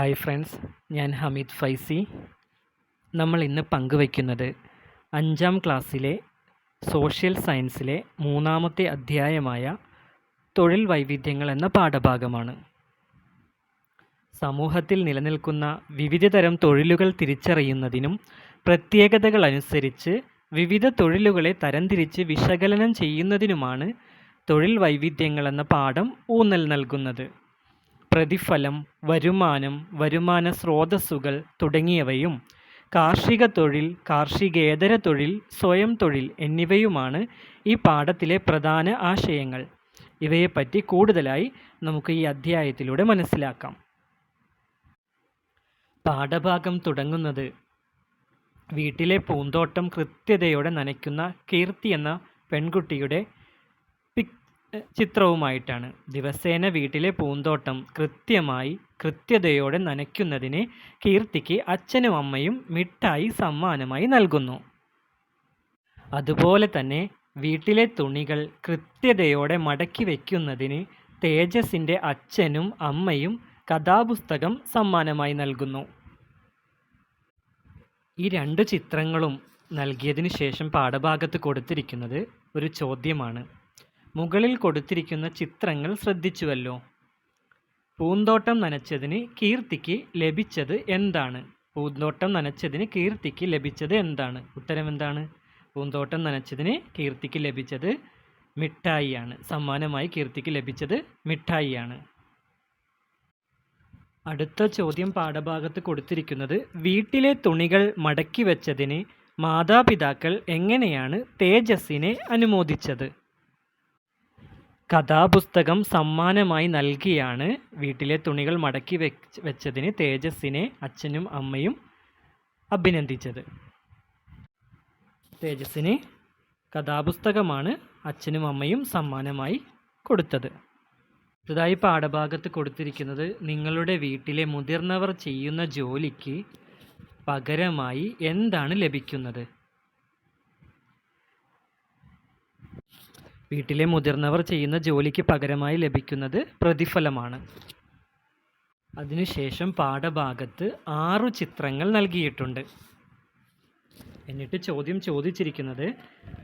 Hi friends, ഞാൻ ഹമീദ് ഫൈസി. നമ്മൾ ഇന്ന് പങ്കുവയ്ക്കുന്നത് 5ാം ക്ലാസ്സിലെ സോഷ്യൽ സയൻസിലെ 3ാമത്തെ അധ്യായമായ തൊഴിൽ വൈവിധ്യങ്ങൾ എന്ന പാഠഭാഗമാണ്. സമൂഹത്തിൽ നിലനിൽക്കുന്ന വിവിധതരം തൊഴിലുകൾ തിരിച്ചറിയുന്നതിനും പ്രത്യേകതകൾ അനുസരിച്ച് വിവിധ തൊഴിലുകളെ തരംതിരിച്ച് വിശകലനം ചെയ്യുന്നതിനുമാണ് തൊഴിൽ വൈവിധ്യങ്ങൾ എന്ന പാഠം ഊന്നൽ നൽകുന്നത്. പ്രതിഫലം, വരുമാനം, വരുമാന സ്രോതസ്സുകൾ തുടങ്ങിയവയും കാർഷിക തൊഴിൽ, കാർഷികേതര തൊഴിൽ, സ്വയം തൊഴിൽ എന്നിവയുമാണ് ഈ പാഠത്തിലെ പ്രധാന ആശയങ്ങൾ. ഇവയെപ്പറ്റി കൂടുതലായി നമുക്ക് ഈ അധ്യായത്തിലൂടെ മനസ്സിലാക്കാം. പാഠഭാഗം തുടങ്ങുന്നത് വീട്ടിലെ പൂന്തോട്ടം കൃത്യതയോടെ നനയ്ക്കുന്ന കീർത്തി എന്ന പെൺകുട്ടിയുടെ ചിത്രവുമായിട്ടാണ്. ദിവസേന വീട്ടിലെ പൂന്തോട്ടം കൃത്യതയോടെ നനയ്ക്കുന്നതിന് കീർത്തിക്ക് അച്ഛനും അമ്മയും മിഠായി സമ്മാനമായി നൽകുന്നു. അതുപോലെ തന്നെ വീട്ടിലെ തുണികൾ കൃത്യതയോടെ മടക്കി വയ്ക്കുന്നതിന് തേജസിൻ്റെ അച്ഛനും അമ്മയും കഥാപുസ്തകം സമ്മാനമായി നൽകുന്നു. ഈ 2 ചിത്രങ്ങളും നൽകിയതിനു ശേഷം പാഠഭാഗത്ത് കൊടുത്തിരിക്കുന്നത് ഒരു ചോദ്യമാണ്. മുകളിൽ കൊടുത്തിരിക്കുന്ന ചിത്രങ്ങൾ ശ്രദ്ധിച്ചുവല്ലോ. പൂന്തോട്ടം നനച്ചതിന് കീർത്തിക്ക് ലഭിച്ചത് എന്താണ്? ഉത്തരം എന്താണ്? പൂന്തോട്ടം നനച്ചതിന് കീർത്തിക്ക് ലഭിച്ചത് മിഠായിയാണ്. സമ്മാനമായി കീർത്തിക്ക് ലഭിച്ചത് മിഠായിയാണ്. അടുത്ത ചോദ്യം പാഠഭാഗത്ത് കൊടുത്തിരിക്കുന്നത് വീട്ടിലെ തുണികൾ മടക്കി വെച്ചതിന് മാതാപിതാക്കൾ എങ്ങനെയാണ് തേജസ്സിനെ അനുമോദിച്ചത്? കഥാപുസ്തകം സമ്മാനമായി നൽകിയാണ് വീട്ടിലെ തുണികൾ മടക്കി വെച്ചതിന് തേജസ്സിനെ അച്ഛനും അമ്മയും അഭിനന്ദിച്ചത്. തേജസ്സിന് കഥാപുസ്തകമാണ് അച്ഛനും അമ്മയും സമ്മാനമായി കൊടുത്തത്. അടുത്തതായി പാഠഭാഗത്ത് കൊടുത്തിരിക്കുന്നത് നിങ്ങളുടെ വീട്ടിലെ മുതിർന്നവർ ചെയ്യുന്ന ജോലിക്ക് പകരമായി എന്താണ് ലഭിക്കുന്നത്? വീട്ടിലെ മുതിർന്നവർ ചെയ്യുന്ന ജോലിക്ക് പകരമായി ലഭിക്കുന്നത് പ്രതിഫലമാണ്. അതിനുശേഷം പാഠഭാഗത്ത് 6 ചിത്രങ്ങൾ നൽകിയിട്ടുണ്ട്. എന്നിട്ട് ചോദ്യം ചോദിച്ചിരിക്കുന്നത്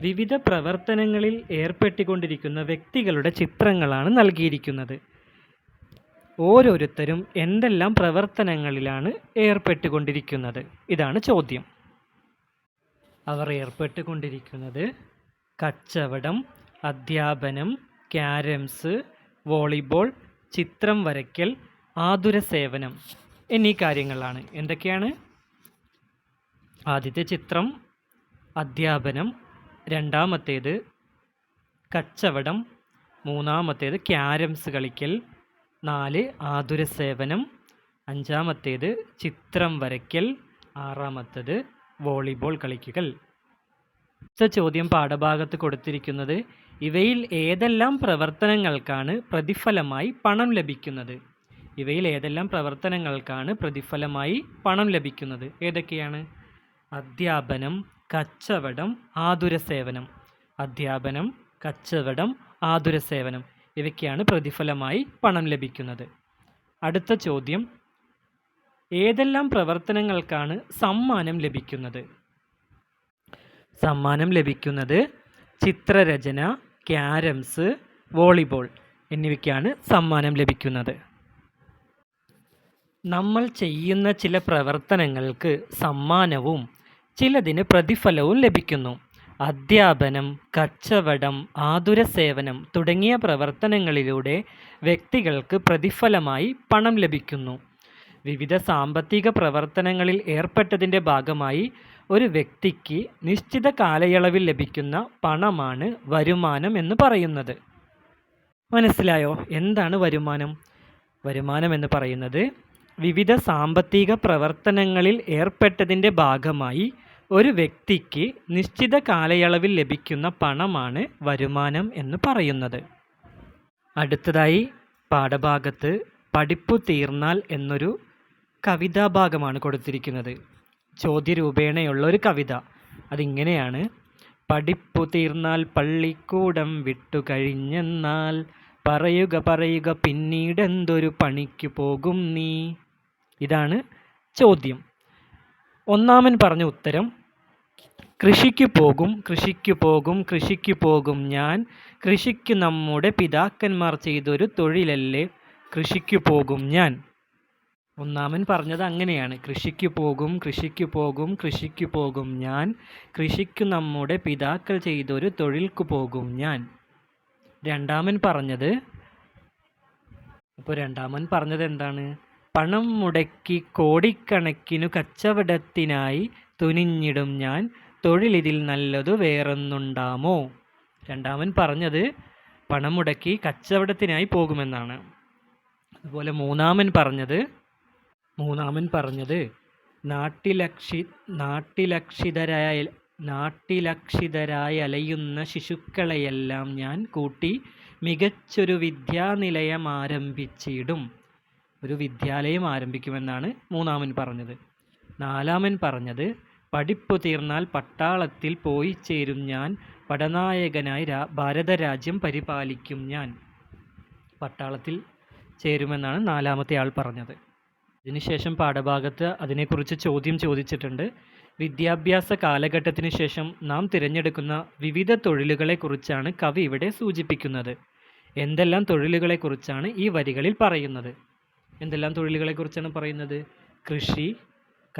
വിവിധ പ്രവർത്തനങ്ങളിൽ ഏർപ്പെട്ടുകൊണ്ടിരിക്കുന്ന വ്യക്തികളുടെ ചിത്രങ്ങളാണ് നൽകിയിരിക്കുന്നത്. ഓരോരുത്തരും എന്തെല്ലാം പ്രവർത്തനങ്ങളിലാണ് ഏർപ്പെട്ടുകൊണ്ടിരിക്കുന്നത്? ഇതാണ് ചോദ്യം. അവർ ഏർപ്പെട്ടുകൊണ്ടിരിക്കുന്നത് കച്ചവടം, അധ്യാപനം, ക്യാരംസ്, വോളിബോൾ, ചിത്രം വരയ്ക്കൽ, ആതുര സേവനം എന്നീ കാര്യങ്ങളാണ്. എന്തൊക്കെയാണ്? ആദ്യത്തെ ചിത്രം അധ്യാപനം, രണ്ടാമത്തേത് കച്ചവടം, മൂന്നാമത്തേത് ക്യാരംസ് കളിക്കൽ, 4 ആതുര സേവനം, 5-ാമത്തേത് ചിത്രം വരയ്ക്കൽ, 6-ാമത്തേത് വോളിബോൾ കളിക്കൽ. അടുത്ത ചോദ്യം പാഠഭാഗത്ത് കൊടുത്തിരിക്കുന്നത് ഇവയിൽ ഏതെല്ലാം പ്രവർത്തനങ്ങൾക്കാണ് പ്രതിഫലമായി പണം ലഭിക്കുന്നത്? ഏതൊക്കെയാണ്? അധ്യാപനം, കച്ചവടം, ആതുര സേവനം. ഇവയ്ക്കാണ് പ്രതിഫലമായി പണം ലഭിക്കുന്നത്. അടുത്ത ചോദ്യം ഏതെല്ലാം പ്രവർത്തനങ്ങൾക്കാണ് സമ്മാനം ലഭിക്കുന്നത്? സമ്മാനം ലഭിക്കുന്നത് ചിത്രരചന, ക്യാരംസ്, വോളിബോൾ എന്നിവയ്ക്കാണ് സമ്മാനം ലഭിക്കുന്നത്. നമ്മൾ ചെയ്യുന്ന ചില പ്രവർത്തനങ്ങൾക്ക് സമ്മാനവും ചിലതിന് പ്രതിഫലവും ലഭിക്കുന്നു. അധ്യാപനം, കച്ചവടം, ആതുര സേവനം തുടങ്ങിയ പ്രവർത്തനങ്ങളിലൂടെ വ്യക്തികൾക്ക് പ്രതിഫലമായി പണം ലഭിക്കുന്നു. വിവിധ സാമ്പത്തിക പ്രവർത്തനങ്ങളിൽ ഏർപ്പെട്ടതിൻ്റെ ഭാഗമായി ഒരു വ്യക്തിക്ക് നിശ്ചിത കാലയളവിൽ ലഭിക്കുന്ന പണമാണ് വരുമാനം എന്ന് പറയുന്നത്. മനസ്സിലായോ? എന്താണ് വരുമാനം? വരുമാനം എന്ന് പറയുന്നത് വിവിധ സാമ്പത്തിക പ്രവർത്തനങ്ങളിൽ ഏർപ്പെട്ടതിൻ്റെ ഭാഗമായി ഒരു വ്യക്തിക്ക് നിശ്ചിത കാലയളവിൽ ലഭിക്കുന്ന പണമാണ് വരുമാനം എന്ന് പറയുന്നത്. അടുത്തതായി പാഠഭാഗത്ത് പഠിപ്പു തീർന്നാൽ എന്നൊരു കവിതാഭാഗമാണ് കൊടുത്തിരിക്കുന്നത്. ചോദ്യരൂപേണയുള്ള ഒരു കവിത. അതിങ്ങനെയാണ്: പഠിപ്പു തീർന്നാൽ പള്ളിക്കൂടം വിട്ടു കഴിഞ്ഞെന്നാൽ പറയുക പിന്നീടെന്തൊരു പണിക്കു പോകും നീ. ഇതാണ് ചോദ്യം. ഒന്നാമൻ പറഞ്ഞ ഉത്തരം കൃഷിക്ക് പോകും, കൃഷിക്ക് പോകും, കൃഷിക്ക് പോകും ഞാൻ, കൃഷിക്ക് നമ്മുടെ പിതാക്കന്മാർ ചെയ്തൊരു തൊഴിലല്ലേ കൃഷിക്ക് പോകും ഞാൻ. ഒന്നാമൻ പറഞ്ഞത് അങ്ങനെയാണ്, കൃഷിക്ക് പോകും, കൃഷിക്ക് പോകും, കൃഷിക്ക് പോകും ഞാൻ, കൃഷിക്ക് നമ്മുടെ പിതാക്കൾ ചെയ്തൊരു തൊഴിൽക്ക് പോകും ഞാൻ. രണ്ടാമൻ പറഞ്ഞത് എന്താണ്? പണം മുടക്കി കോടിക്കണക്കിനു കച്ചവടത്തിനായി തുനിഞ്ഞിടും ഞാൻ, തൊഴിലിതിൽ നല്ലതു വേറൊന്നുണ്ടാമോ? രണ്ടാമൻ പറഞ്ഞത് പണം മുടക്കി കച്ചവടത്തിനായി പോകുമെന്നാണ്. അതുപോലെ മൂന്നാമൻ പറഞ്ഞത് നാട്ടിലക്ഷിതരായി അലയുന്ന ശിശുക്കളെയെല്ലാം ഞാൻ കൂട്ടി മികച്ചൊരു വിദ്യാനിലയം ആരംഭിച്ചിടും. ഒരു വിദ്യാലയം ആരംഭിക്കുമെന്നാണ് മൂന്നാമൻ പറഞ്ഞത്. നാലാമൻ പറഞ്ഞത് പഠിപ്പു തീർന്നാൽ പട്ടാളത്തിൽ പോയി ചേരും ഞാൻ, പടനായകനായി ഭാരതരാജ്യം പരിപാലിക്കും ഞാൻ. പട്ടാളത്തിൽ ചേരുമെന്നാണ് നാലാമത്തെ ആൾ പറഞ്ഞത്. ഇതിനുശേഷം പാഠഭാഗത്ത് അതിനെക്കുറിച്ച് ചോദ്യം ചോദിച്ചിട്ടുണ്ട്. വിദ്യാഭ്യാസ കാലഘട്ടത്തിന് ശേഷം നാം തിരഞ്ഞെടുക്കുന്ന വിവിധ തൊഴിലുകളെക്കുറിച്ചാണ് കവി ഇവിടെ സൂചിപ്പിക്കുന്നത്. എന്തെല്ലാം തൊഴിലുകളെക്കുറിച്ചാണ് ഈ വരികളിൽ പറയുന്നത്? എന്തെല്ലാം തൊഴിലുകളെക്കുറിച്ചാണ് പറയുന്നത്? കൃഷി,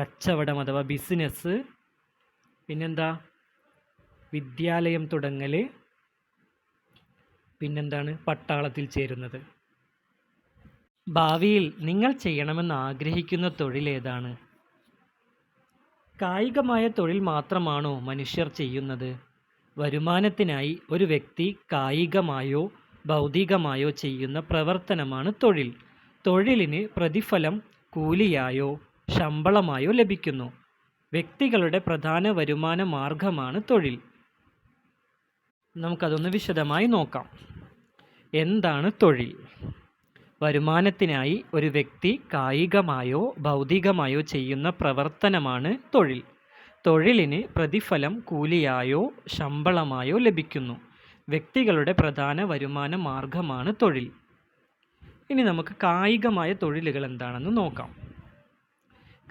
കച്ചവടം അഥവാ ബിസിനസ്, പിന്നെന്താ വിദ്യാലയം തുടങ്ങൽ, പിന്നെന്താണ് പട്ടാളത്തിൽ ചേരുന്നത്. ഭാവിയിൽ നിങ്ങൾ ചെയ്യണമെന്ന് ആഗ്രഹിക്കുന്ന തൊഴിൽ ഏതാണ്? കായികമായ തൊഴിൽ മാത്രമാണോ മനുഷ്യർ ചെയ്യുന്നത്? വരുമാനത്തിനായി ഒരു വ്യക്തി കായികമായോ ഭൗതികമായോ ചെയ്യുന്ന പ്രവർത്തനമാണ് തൊഴിൽ. തൊഴിലിന് പ്രതിഫലം കൂലിയായോ ശമ്പളമായോ ലഭിക്കുന്നു. വ്യക്തികളുടെ പ്രധാന വരുമാന മാർഗമാണ് തൊഴിൽ. നമുക്കതൊന്ന് വിശദമായി നോക്കാം. എന്താണ് തൊഴിൽ? വരുമാനത്തിനായി ഒരു വ്യക്തി കായികമായോ ഭൗതികമായോ ചെയ്യുന്ന പ്രവർത്തനമാണ് തൊഴിൽ. തൊഴിലിന് പ്രതിഫലം കൂലിയായോ ശമ്പളമായോ ലഭിക്കുന്നു. വ്യക്തികളുടെ പ്രധാന വരുമാന മാർഗമാണ് തൊഴിൽ. ഇനി നമുക്ക് കായികമായ തൊഴിലുകൾ എന്താണെന്ന് നോക്കാം.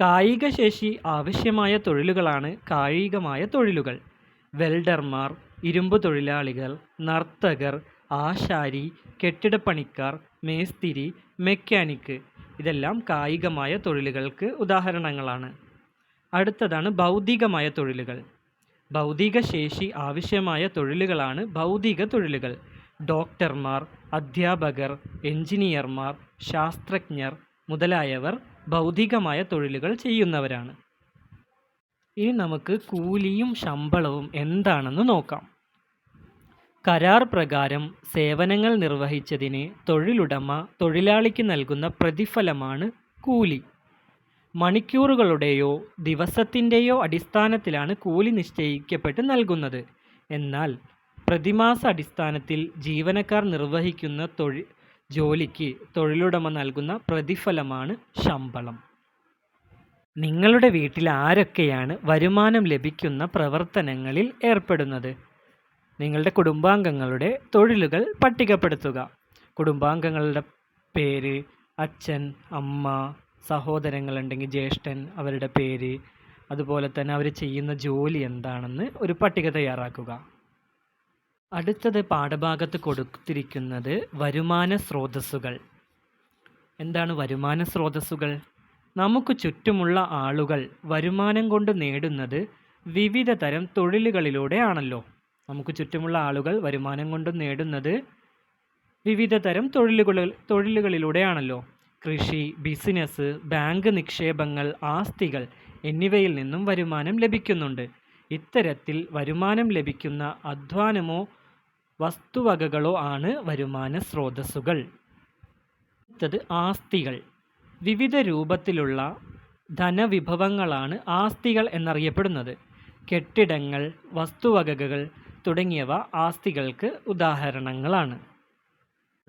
കായിക ശേഷി ആവശ്യമായ തൊഴിലുകളാണ് കായികമായ തൊഴിലുകൾ. വെൽഡർമാർ, ഇരുമ്പ് തൊഴിലാളികൾ, നർത്തകർ, ആശാരി, കെട്ടിടപ്പണിക്കാർ, മേസ്തിരി, മെക്കാനിക്ക് ഇതെല്ലാം കായികമായ തൊഴിലുകൾക്ക് ഉദാഹരണങ്ങളാണ്. അടുത്തതാണ് ഭൗതികമായ തൊഴിലുകൾ. ഭൗതിക ശേഷി ആവശ്യമായ തൊഴിലുകളാണ് ഭൗതിക തൊഴിലുകൾ. ഡോക്ടർമാർ, അധ്യാപകർ, എഞ്ചിനീയർമാർ, ശാസ്ത്രജ്ഞർ മുതലായവർ ഭൗതികമായ തൊഴിലുകൾ ചെയ്യുന്നവരാണ്. ഇനി നമുക്ക് കൂലിയും ശമ്പളവും എന്താണെന്ന് നോക്കാം. കരാർ പ്രകാരം സേവനങ്ങൾ നിർവഹിച്ചതിന് തൊഴിലുടമ തൊഴിലാളിക്ക് നൽകുന്ന പ്രതിഫലമാണ് കൂലി. മണിക്കൂറുകളുടെയോ ദിവസത്തിൻ്റെയോ അടിസ്ഥാനത്തിലാണ് കൂലി നിശ്ചയിക്കപ്പെട്ട് നൽകുന്നത്. എന്നാൽ പ്രതിമാസ അടിസ്ഥാനത്തിൽ ജീവനക്കാർ നിർവഹിക്കുന്ന ജോലിക്ക് തൊഴിലുടമ നൽകുന്ന പ്രതിഫലമാണ് ശമ്പളം. നിങ്ങളുടെ വീട്ടിൽ ആരൊക്കെയാണ് വരുമാനം ലഭിക്കുന്ന പ്രവർത്തനങ്ങളിൽ ഏർപ്പെടുന്നത്? നിങ്ങളുടെ കുടുംബാംഗങ്ങളുടെ തൊഴിലുകൾ പട്ടികപ്പെടുത്തുക. കുടുംബാംഗങ്ങളുടെ പേര്, അച്ഛൻ, അമ്മ, സഹോദരങ്ങളുണ്ടെങ്കിൽ ജ്യേഷ്ഠൻ, അവരുടെ പേര്, അതുപോലെ തന്നെ അവർ ചെയ്യുന്ന ജോലി എന്താണെന്ന് ഒരു പട്ടിക തയ്യാറാക്കുക. അടുത്തത് പാഠഭാഗത്ത് കൊടുത്തിരിക്കുന്നത് വരുമാന സ്രോതസ്സുകൾ. എന്താണ് വരുമാന സ്രോതസ്സുകൾ? നമുക്ക് ചുറ്റുമുള്ള ആളുകൾ വരുമാനം കൊണ്ട് നേടുന്നത് വിവിധ തരം തൊഴിലുകളിലൂടെയാണല്ലോ. നമുക്ക് ചുറ്റുമുള്ള ആളുകൾ വരുമാനം കൊണ്ട് നേടുന്നത് വിവിധ തരം തൊഴിലുകളിലൂടെയാണല്ലോ. കൃഷി, ബിസിനസ്, ബാങ്ക് നിക്ഷേപങ്ങൾ, ആസ്തികൾ എന്നിവയിൽ നിന്നും വരുമാനം ലഭിക്കുന്നുണ്ട്. ഇത്തരത്തിൽ വരുമാനം ലഭിക്കുന്ന അധ്വാനമോ വസ്തുവകകളോ ആണ് വരുമാന സ്രോതസ്സുകൾ. അടുത്തത് ആസ്തികൾ. വിവിധ രൂപത്തിലുള്ള ധനവിഭവങ്ങളാണ് ആസ്തികൾ എന്നറിയപ്പെടുന്നത്. കെട്ടിടങ്ങൾ, വസ്തുവകകൾ തുടങ്ങിയവ ആസ്തികൾക്ക് ഉദാഹരണങ്ങളാണ്.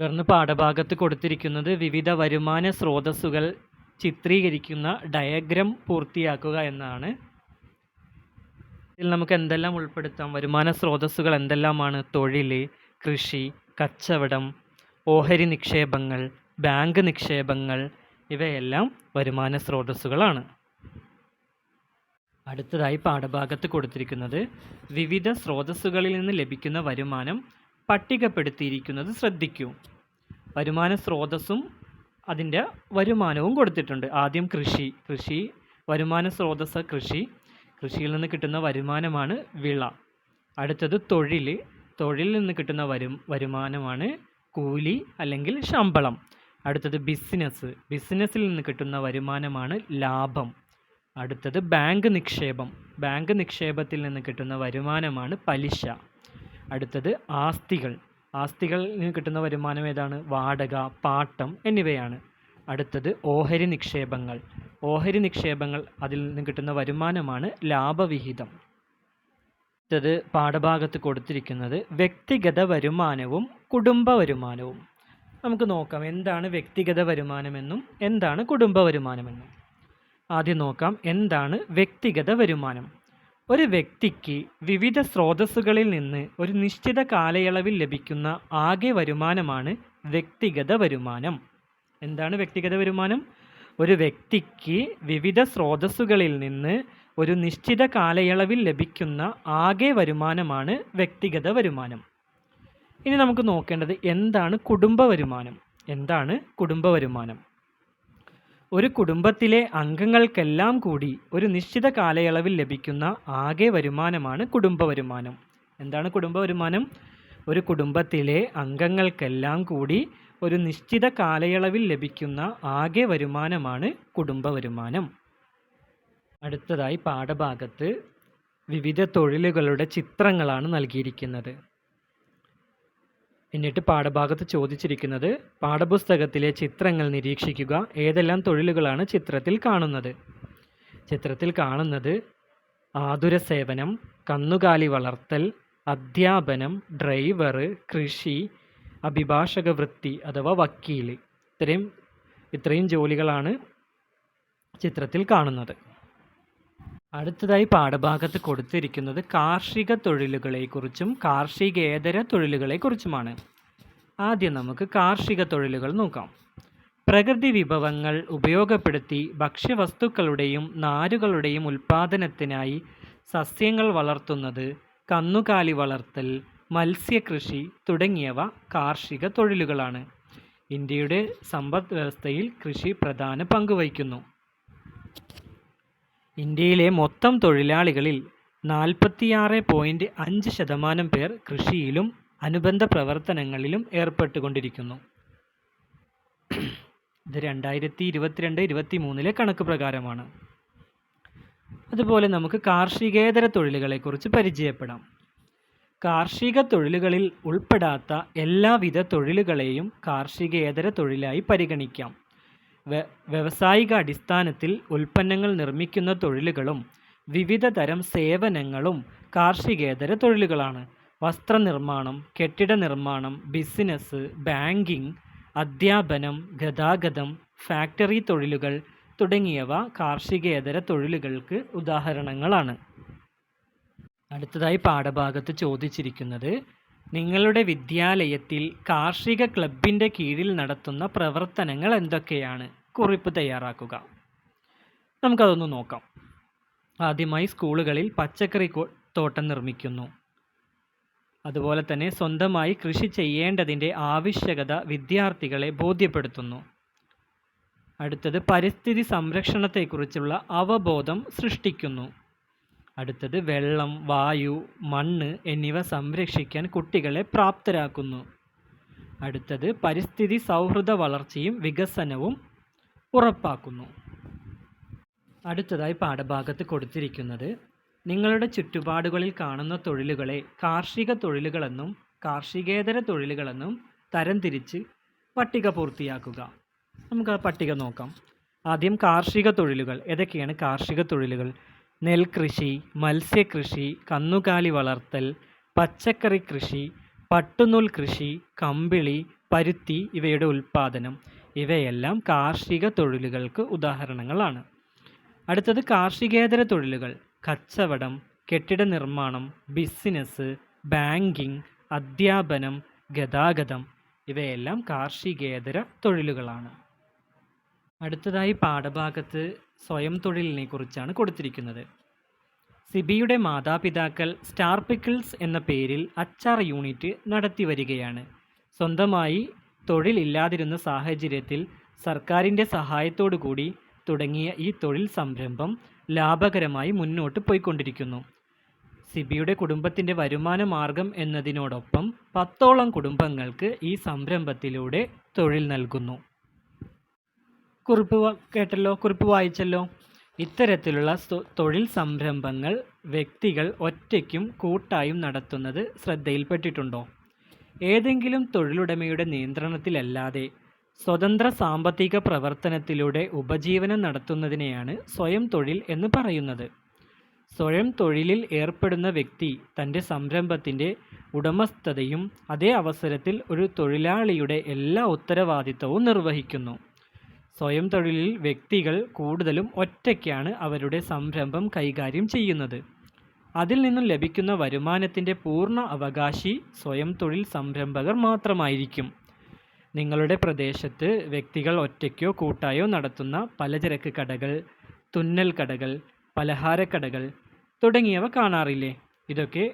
തുടർന്ന് പാഠഭാഗത്ത് കൊടുത്തിരിക്കുന്നത് വിവിധ വരുമാന സ്രോതസ്സുകൾ ചിത്രീകരിക്കുന്ന ഡയഗ്രം പൂർത്തിയാക്കുക എന്നാണ്. ഇതിൽ നമുക്ക് എന്തെല്ലാം ഉൾപ്പെടുത്താം? വരുമാന സ്രോതസ്സുകൾ എന്തെല്ലാമാണ്? തൊഴിൽ, കൃഷി, കച്ചവടം, ഓഹരി നിക്ഷേപങ്ങൾ, ബാങ്ക് നിക്ഷേപങ്ങൾ ഇവയെല്ലാം വരുമാന സ്രോതസ്സുകളാണ്. അടുത്തതായി പാഠഭാഗത്ത് കൊടുത്തിരിക്കുന്നത് വിവിധ സ്രോതസ്സുകളിൽ നിന്ന് ലഭിക്കുന്ന വരുമാനം പട്ടികപ്പെടുത്തിയിരിക്കുന്നത് ശ്രദ്ധിക്കൂ. വരുമാന സ്രോതസ്സും അതിൻ്റെ വരുമാനവും കൊടുത്തിട്ടുണ്ട്. ആദ്യം കൃഷി വരുമാന സ്രോതസ്സ് കൃഷിയിൽ നിന്ന് കിട്ടുന്ന വരുമാനമാണ് വിള. അടുത്തത് തൊഴിലിൽ നിന്ന് കിട്ടുന്ന വരുമാനമാണ് കൂലി അല്ലെങ്കിൽ ശമ്പളം. അടുത്തത് ബിസിനസ്സിൽ നിന്ന് കിട്ടുന്ന വരുമാനമാണ് ലാഭം. അടുത്തത് ബാങ്ക് നിക്ഷേപത്തിൽ നിന്ന് കിട്ടുന്ന വരുമാനമാണ് പലിശ. അടുത്തത് ആസ്തികളിൽ നിന്ന് കിട്ടുന്ന വരുമാനം ഏതാണ്? വാടക, പാട്ടം എന്നിവയാണ്. അടുത്തത് ഓഹരി നിക്ഷേപങ്ങൾ അതിൽ നിന്ന് കിട്ടുന്ന വരുമാനമാണ് ലാഭവിഹിതം. അടുത്തത് പാഠഭാഗത്ത് കൊടുത്തിരിക്കുന്നത് വ്യക്തിഗത വരുമാനവും കുടുംബ വരുമാനവും. നമുക്ക് നോക്കാം എന്താണ് വ്യക്തിഗത വരുമാനമെന്നും എന്താണ് കുടുംബ വരുമാനമെന്നും. ആദ്യം നോക്കാം എന്താണ് വ്യക്തിഗത വരുമാനം. ഒരു വ്യക്തിക്ക് വിവിധ സ്രോതസ്സുകളിൽ നിന്ന് ഒരു നിശ്ചിത കാലയളവിൽ ലഭിക്കുന്ന ആകെ വരുമാനമാണ് വ്യക്തിഗത വരുമാനം. എന്താണ് വ്യക്തിഗത വരുമാനം? ഒരു വ്യക്തിക്ക് വിവിധ സ്രോതസ്സുകളിൽ നിന്ന് ഒരു നിശ്ചിത കാലയളവിൽ ലഭിക്കുന്ന ആകെ വരുമാനമാണ് വ്യക്തിഗത വരുമാനം. ഇനി നമുക്ക് നോക്കേണ്ടത് എന്താണ് കുടുംബ വരുമാനം. ഒരു കുടുംബത്തിലെ അംഗങ്ങൾക്കെല്ലാം കൂടി ഒരു നിശ്ചിത കാലയളവിൽ ലഭിക്കുന്ന ആകെ വരുമാനമാണ് കുടുംബ വരുമാനം. എന്താണ് കുടുംബ വരുമാനം? ഒരു കുടുംബത്തിലെ അംഗങ്ങൾക്കെല്ലാം കൂടി ഒരു നിശ്ചിത കാലയളവിൽ ലഭിക്കുന്ന ആകെ വരുമാനമാണ് കുടുംബ വരുമാനം. അടുത്തതായി പാഠഭാഗത്ത് വിവിധ തൊഴിലുകളുടെ ചിത്രങ്ങളാണ് നൽകിയിരിക്കുന്നത്. എന്നിട്ട് പാഠഭാഗത്ത് ചോദിച്ചിരിക്കുന്നത് പാഠപുസ്തകത്തിലെ ചിത്രങ്ങൾ നിരീക്ഷിക്കുക. ഏതെല്ലാം തൊഴിലുകളാണ് ചിത്രത്തിൽ കാണുന്നത്? ആതുര സേവനം, കന്നുകാലി വളർത്തൽ, അധ്യാപനം, ഡ്രൈവർ, കൃഷി, അഭിഭാഷക വൃത്തി അഥവാ വക്കീൽ. ഇത്രയും ജോലികളാണ് ചിത്രത്തിൽ കാണുന്നത്. അടുത്തതായി പാഠഭാഗത്ത് കൊടുത്തിരിക്കുന്നത് കാർഷിക തൊഴിലുകളെക്കുറിച്ചും കാർഷികേതര തൊഴിലുകളെക്കുറിച്ചുമാണ്. ആദ്യം നമുക്ക് കാർഷിക തൊഴിലുകൾ നോക്കാം. പ്രകൃതി വിഭവങ്ങൾ ഉപയോഗപ്പെടുത്തി ഭക്ഷ്യവസ്തുക്കളുടെയും നാരുകളുടെയും ഉൽപ്പാദനത്തിനായി സസ്യങ്ങൾ വളർത്തുന്നത്, കന്നുകാലി വളർത്തൽ, മത്സ്യകൃഷി തുടങ്ങിയവ കാർഷിക തൊഴിലുകളാണ്. ഇന്ത്യയുടെ സമ്പദ് വ്യവസ്ഥയിൽ കൃഷി പ്രധാന പങ്ക് വഹിക്കുന്നു. ഇന്ത്യയിലെ മൊത്തം തൊഴിലാളികളിൽ 46.5% പേർ കൃഷിയിലും അനുബന്ധ പ്രവർത്തനങ്ങളിലും ഏർപ്പെട്ടുകൊണ്ടിരിക്കുന്നു. ഇത് 2022-23 കണക്ക് പ്രകാരമാണ്. അതുപോലെ നമുക്ക് കാർഷികേതര തൊഴിലുകളെക്കുറിച്ച് പരിചയപ്പെടാം. കാർഷിക തൊഴിലുകളിൽ ഉൾപ്പെടാത്ത എല്ലാവിധ തൊഴിലുകളെയും കാർഷികേതര തൊഴിലായി പരിഗണിക്കാം. വ്യാവസായിക അടിസ്ഥാനത്തിൽ ഉൽപ്പന്നങ്ങൾ നിർമ്മിക്കുന്ന തൊഴിലുകളും വിവിധ തരം സേവനങ്ങളും കാർഷികേതര തൊഴിലുകളാണ്. വസ്ത്രനിർമ്മാണം, കെട്ടിട നിർമ്മാണം, ബിസിനസ്, ബാങ്കിംഗ്, അധ്യാപനം, ഗതാഗതം, ഫാക്ടറി തൊഴിലുകൾ തുടങ്ങിയവ കാർഷികേതര തൊഴിലുകൾക്ക് ഉദാഹരണങ്ങളാണ്. അടുത്തതായി പാഠഭാഗത്ത് ചോദിച്ചിരിക്കുന്നത് നിങ്ങളുടെ വിദ്യാലയത്തിൽ കാർഷിക ക്ലബിൻ്റെ കീഴിൽ നടത്തുന്ന പ്രവർത്തനങ്ങൾ എന്തൊക്കെയാണ്? കുറിപ്പ് തയ്യാറാക്കുക. നമുക്കതൊന്ന് നോക്കാം. ആദ്യമായി സ്കൂളുകളിൽ പച്ചക്കറി തോട്ടം നിർമ്മിക്കുന്നു. അതുപോലെ തന്നെ സ്വന്തമായി കൃഷി ചെയ്യേണ്ടതിൻ്റെ ആവശ്യകത വിദ്യാർത്ഥികളെ ബോധ്യപ്പെടുത്തുന്നു. അടുത്തത് പരിസ്ഥിതി സംരക്ഷണത്തെക്കുറിച്ചുള്ള അവബോധം സൃഷ്ടിക്കുന്നു. അടുത്തത് വെള്ളം, വായു, മണ്ണ് എന്നിവ സംരക്ഷിക്കാൻ കുട്ടികളെ പ്രാപ്തരാക്കുന്നു. അടുത്തത് പരിസ്ഥിതി സൗഹൃദ വളർച്ചയും വികസനവും ഉറപ്പാക്കുന്നു. അടുത്തതായി പാഠഭാഗത്ത് കൊടുത്തിരിക്കുന്നത് നിങ്ങളുടെ ചുറ്റുപാടുകളിൽ കാണുന്ന തൊഴിലുകളെ കാർഷിക തൊഴിലുകളെന്നും കാർഷികേതര തൊഴിലുകളെന്നും തരംതിരിച്ച് പട്ടിക പൂർത്തിയാക്കുക. നമുക്ക് ആ പട്ടിക നോക്കാം. ആദ്യം കാർഷിക തൊഴിലുകൾ. ഏതൊക്കെയാണ് കാർഷിക തൊഴിലുകൾ? നെൽകൃഷി, മത്സ്യകൃഷി, കന്നുകാലി വളർത്തൽ, പച്ചക്കറി കൃഷി, പട്ടുനൂൽ കൃഷി, കമ്പിളി, പരുത്തി ഇവയുടെ ഉൽപ്പാദനം ഇവയെല്ലാം കാർഷിക തൊഴിലുകൾക്ക് ഉദാഹരണങ്ങളാണ്. അടുത്തത് കാർഷികേതര തൊഴിലുകൾ. കച്ചവടം, കെട്ടിട നിർമ്മാണം, ബിസിനസ്, ബാങ്കിംഗ്, അധ്യാപനം, ഗതാഗതം ഇവയെല്ലാം കാർഷികേതര തൊഴിലുകളാണ്. അടുത്തതായി പാഠഭാഗത്ത് സ്വയം തൊഴിലിനെ കുറിച്ചാണ് കൊടുത്തിരിക്കുന്നത്. സിബിയുടെ മാതാപിതാക്കൾ സ്റ്റാർ പിക്കിൾസ് എന്ന പേരിൽ അച്ചാർ യൂണിറ്റ് നടത്തി വരികയാണ്. സ്വന്തമായി തൊഴിലില്ലാതിരുന്ന സാഹചര്യത്തിൽ സർക്കാരിൻ്റെ സഹായത്തോടു കൂടി തുടങ്ങിയ ഈ തൊഴിൽ സംരംഭം ലാഭകരമായി മുന്നോട്ട് പോയിക്കൊണ്ടിരിക്കുന്നു. സിബിയുടെ കുടുംബത്തിൻ്റെ വരുമാന മാർഗം എന്നതിനോടൊപ്പം 10ഓളം കുടുംബങ്ങൾക്ക് ഈ സംരംഭത്തിലൂടെ തൊഴിൽ നൽകുന്നു. കുറിപ്പ് കേട്ടല്ലോ, കുറിപ്പ് വായിച്ചല്ലോ. ഇത്തരത്തിലുള്ള തൊഴിൽ സംരംഭങ്ങൾ വ്യക്തികൾ ഒറ്റയ്ക്കും കൂട്ടായും നടത്തുന്നത് ശ്രദ്ധയിൽപ്പെട്ടിട്ടുണ്ടോ? ഏതെങ്കിലും തൊഴിലുടമയുടെ നിയന്ത്രണത്തിലല്ലാതെ സ്വതന്ത്ര സാമ്പത്തിക പ്രവർത്തനത്തിലൂടെ ഉപജീവനം നടത്തുന്നതിനെയാണ് സ്വയം തൊഴിൽ എന്ന് പറയുന്നത്. സ്വയം തൊഴിലിൽ ഏർപ്പെടുന്ന വ്യക്തി തൻ്റെ സംരംഭത്തിൻ്റെ ഉടമസ്ഥതയും അതേ അവസരത്തിൽ ഒരു തൊഴിലാളിയുടെ എല്ലാ ഉത്തരവാദിത്തവും നിർവഹിക്കുന്നു. സ്വയം തൊഴിലിൽ വ്യക്തികൾ കൂടുതലും ഒറ്റയ്ക്കാണ് അവരുടെ സംരംഭം കൈകാര്യം ചെയ്യുന്നത്. അതിൽ നിന്നും ലഭിക്കുന്ന വരുമാനത്തിൻ്റെ പൂർണ്ണ അവകാശി സ്വയം തൊഴിൽ സംരംഭകർ മാത്രമായിരിക്കും. നിങ്ങളുടെ പ്രദേശത്ത് വ്യക്തികൾ ഒറ്റയ്ക്കോ കൂട്ടായോ നടത്തുന്ന പലചരക്ക് കടകൾ, തുന്നൽ കടകൾ, പലഹാരക്കടകൾ തുടങ്ങിയവ കാണാറില്ലേ? ഇതൊക്കെ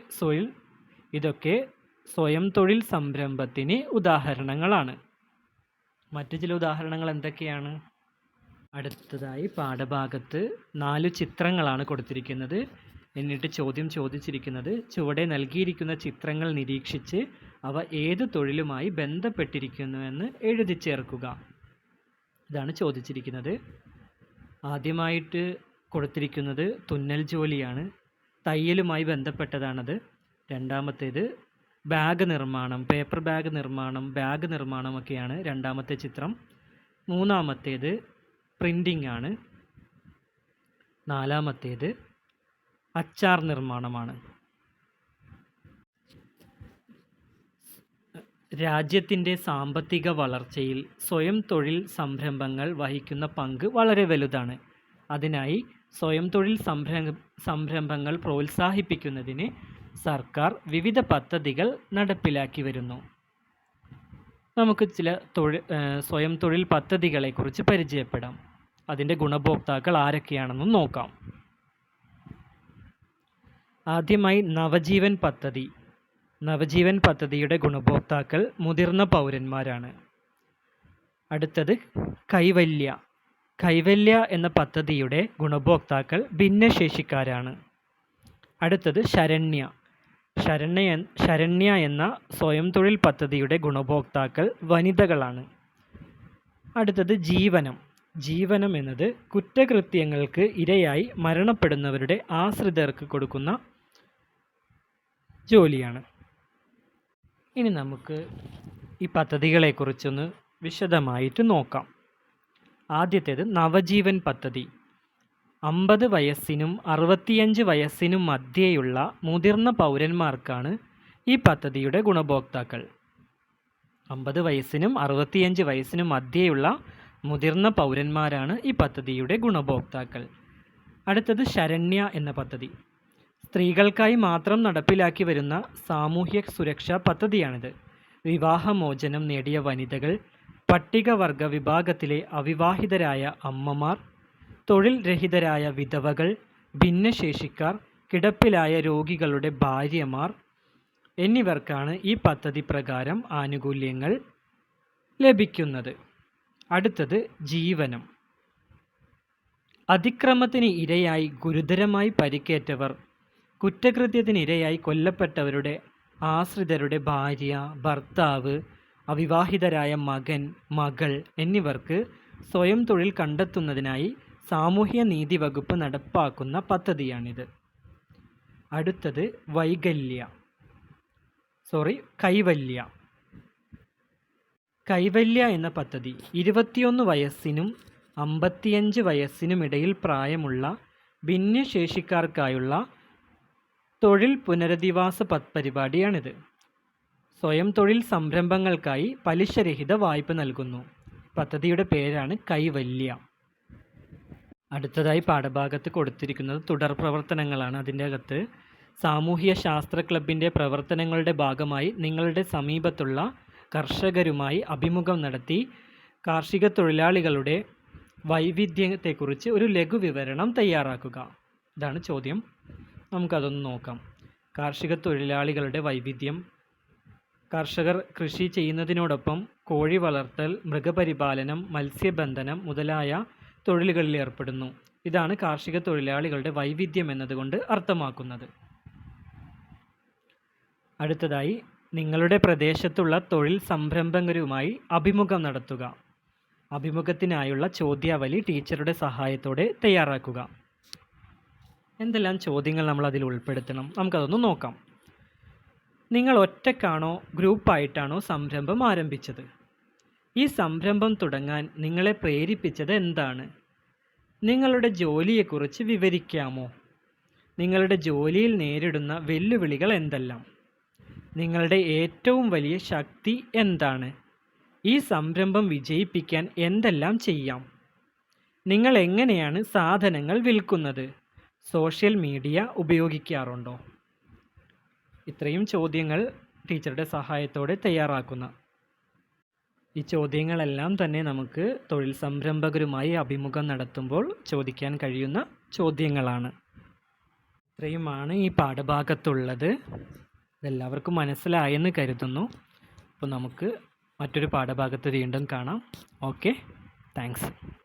സ്വയം തൊഴിൽ സംരംഭത്തിന് ഉദാഹരണങ്ങളാണ്. മറ്റു ചില ഉദാഹരണങ്ങൾ എന്തൊക്കെയാണ്? അടുത്തതായി പാഠഭാഗത്ത് 4 ചിത്രങ്ങളാണ് കൊടുത്തിരിക്കുന്നത്. എന്നിട്ട് ചോദ്യം ചോദിച്ചിരിക്കുന്നത് ചുവടെ നൽകിയിരിക്കുന്ന ചിത്രങ്ങൾ നിരീക്ഷിച്ച് അവ ഏത് തൊഴിലുമായി ബന്ധപ്പെട്ടിരിക്കുന്നുവെന്ന് എഴുതി ചേർക്കുക. ഇതാണ് ചോദിച്ചിരിക്കുന്നത്. ആദ്യമായിട്ട് കൊടുത്തിരിക്കുന്നത് തുന്നൽ ജോലിയാണ്, തയ്യലുമായി ബന്ധപ്പെട്ടതാണത്. രണ്ടാമത്തേത് ബാഗ് നിർമ്മാണം, പേപ്പർ ബാഗ് നിർമ്മാണം, ബാഗ് നിർമ്മാണമൊക്കെയാണ് രണ്ടാമത്തെ ചിത്രം. മൂന്നാമത്തേത് പ്രിൻറ്റിംഗ് ആണ്. നാലാമത്തേത് അച്ചാർ നിർമ്മാണമാണ്. രാജ്യത്തിൻ്റെ സാമ്പത്തിക വളർച്ചയിൽ സ്വയം തൊഴിൽ സംരംഭങ്ങൾ വഹിക്കുന്ന പങ്ക് വളരെ വലുതാണ്. അതിനായി സ്വയം തൊഴിൽ സംരംഭങ്ങൾ പ്രോത്സാഹിപ്പിക്കുന്നതിന് സർക്കാർ വിവിധ പദ്ധതികൾ നടപ്പിലാക്കി വരുന്നു. നമുക്ക് ചില സ്വയം തൊഴിൽ പദ്ധതികളെക്കുറിച്ച് പരിചയപ്പെടാം. അതിൻ്റെ ഗുണഭോക്താക്കൾ ആരൊക്കെയാണെന്നും നോക്കാം. ആദ്യമായി നവജീവൻ പദ്ധതി. നവജീവൻ പദ്ധതിയുടെ ഗുണഭോക്താക്കൾ മുതിർന്ന പൗരന്മാരാണ്. അടുത്തത് കൈവല്യ. കൈവല്യ എന്ന പദ്ധതിയുടെ ഗുണഭോക്താക്കൾ ഭിന്നശേഷിക്കാരാണ്. അടുത്തത് ശരണ്യ. ശരണ്യ എന്ന സ്വയം തൊഴിൽ പദ്ധതിയുടെ ഗുണഭോക്താക്കൾ വനിതകളാണ്. അടുത്തത് ജീവനം. ജീവനം എന്നത് കുറ്റകൃത്യങ്ങൾക്ക് ഇരയായി മരണപ്പെടുന്നവരുടെ ആശ്രിതർക്ക് കൊടുക്കുന്ന ജോലിയാണ്. ഇനി നമുക്ക് ഈ പദ്ധതികളെക്കുറിച്ചൊന്ന് വിശദമായിട്ട് നോക്കാം. ആദ്യത്തേത് നവജീവൻ പദ്ധതി. 50 വയസ്സിനും 65 വയസ്സിനും മധ്യേയുള്ള മുതിർന്ന പൗരന്മാർക്കാണ് ഈ പദ്ധതിയുടെ ഗുണഭോക്താക്കൾ. 50 വയസ്സിനും 65 വയസ്സിനും മധ്യേയുള്ള മുതിർന്ന പൗരന്മാരാണ് ഈ പദ്ധതിയുടെ ഗുണഭോക്താക്കൾ. അടുത്തത് ശരണ്യ എന്ന പദ്ധതി. സ്ത്രീകൾക്കായി മാത്രം നടപ്പിലാക്കി വരുന്ന സാമൂഹ്യ സുരക്ഷാ പദ്ധതിയാണിത്. വിവാഹമോചനം നേടിയ വനിതകൾ, പട്ടികവർഗ വിഭാഗത്തിലെ അവിവാഹിതരായ അമ്മമാർ, തൊഴിൽ രഹിതരായ വിധവകൾ, ഭിന്നശേഷിക്കാർ, കിടപ്പിലായ രോഗികളുടെ ഭാര്യമാർ എന്നിവർക്കാണ് ഈ പദ്ധതി പ്രകാരം ആനുകൂല്യങ്ങൾ ലഭിക്കുന്നത്. അടുത്തത് ജീവനം. അതിക്രമത്തിന് ഇരയായി ഗുരുതരമായി പരിക്കേറ്റവർ, കുറ്റകൃത്യത്തിന് ഇരയായി കൊല്ലപ്പെട്ടവരുടെ ആശ്രിതരുടെ ഭാര്യ, ഭർത്താവ്, അവിവാഹിതരായ മകൻ, മകൾ എന്നിവർക്ക് സ്വയം തൊഴിൽ കണ്ടെത്തുന്നതിനായി സാമൂഹ്യ നീതി വകുപ്പ് നടപ്പാക്കുന്ന പദ്ധതിയാണിത്. അടുത്തത് കൈവല്യ. കൈവല്യ എന്ന പദ്ധതി 21 വയസ്സിനും 55 വയസ്സിനും ഇടയിൽ പ്രായമുള്ള ഭിന്നശേഷിക്കാർക്കായുള്ള തൊഴിൽ പുനരധിവാസ പരിപാടിയാണിത്. സ്വയം തൊഴിൽ സംരംഭങ്ങൾക്കായി പലിശരഹിത വായ്പ നൽകുന്നു. പദ്ധതിയുടെ പേരാണ് കൈവല്യ. അടുത്തതായി പാഠഭാഗത്ത് കൊടുത്തിരിക്കുന്നത് തുടർ പ്രവർത്തനങ്ങളാണ്. അതിൻ്റെ അകത്ത് സാമൂഹ്യ ശാസ്ത്ര ക്ലബിൻ്റെ പ്രവർത്തനങ്ങളുടെ ഭാഗമായി നിങ്ങളുടെ സമീപത്തുള്ള കർഷകരുമായി അഭിമുഖം നടത്തി കാർഷിക തൊഴിലാളികളുടെ വൈവിധ്യത്തെക്കുറിച്ച് ഒരു ലഘു വിവരണം തയ്യാറാക്കുക. ഇതാണ് ചോദ്യം. നമുക്കതൊന്ന് നോക്കാം. കാർഷിക തൊഴിലാളികളുടെ വൈവിധ്യം. കർഷകർ കൃഷി ചെയ്യുന്നതിനോടൊപ്പം കോഴി വളർത്തൽ, മൃഗപരിപാലനം, മത്സ്യബന്ധനം മുതലായ തൊഴിലുകളിൽ ഏർപ്പെടുന്നു. ഇതാണ് കാർഷിക തൊഴിലാളികളുടെ വൈവിധ്യം എന്നതുകൊണ്ട് അർത്ഥമാക്കുന്നത്. അടുത്തതായി, നിങ്ങളുടെ പ്രദേശത്തുള്ള തൊഴിൽ സംരംഭകരുമായി അഭിമുഖം നടത്തുക. അഭിമുഖത്തിനായുള്ള ചോദ്യാവലി ടീച്ചറുടെ സഹായത്തോടെ തയ്യാറാക്കുക. എന്തെല്ലാം ചോദ്യങ്ങൾ നമ്മൾ അതിൽ ഉൾപ്പെടുത്തണം? നമുക്കതൊന്ന് നോക്കാം. നിങ്ങൾ ഒറ്റക്കാണോ ഗ്രൂപ്പായിട്ടാണോ സംരംഭം ആരംഭിച്ചത്? ഈ സംരംഭം തുടങ്ങാൻ നിങ്ങളെ പ്രേരിപ്പിച്ചത് എന്താണ്? നിങ്ങളുടെ ജോലിയെക്കുറിച്ച് വിവരിക്കാമോ? നിങ്ങളുടെ ജോലിയിൽ നേരിടുന്ന വെല്ലുവിളികൾ എന്തെല്ലാം? നിങ്ങളുടെ ഏറ്റവും വലിയ ശക്തി എന്താണ്? ഈ സംരംഭം വിജയിപ്പിക്കാൻ എന്തെല്ലാം ചെയ്യാം? നിങ്ങൾ എങ്ങനെയാണ് സാധനങ്ങൾ വിൽക്കുന്നത്? സോഷ്യൽ മീഡിയ ഉപയോഗിക്കാറുണ്ടോ? ഇത്രയും ചോദ്യങ്ങൾ ടീച്ചറുടെ സഹായത്തോടെ തയ്യാറാക്കുന്ന. ഈ ചോദ്യങ്ങളെല്ലാം തന്നെ നമുക്ക് തൊഴിൽ സംരംഭകരുമായി അഭിമുഖം നടത്തുമ്പോൾ ചോദിക്കാൻ കഴിയുന്ന ചോദ്യങ്ങളാണ്. ഇത്രയുമാണ് ഈ പാഠഭാഗത്തുള്ളത്. ഇതെല്ലാവർക്കും മനസ്സിലായെന്ന് കരുതുന്നു. അപ്പോൾ നമുക്ക് മറ്റൊരു പാഠഭാഗത്ത് വീണ്ടും കാണാം. Okay, thanks.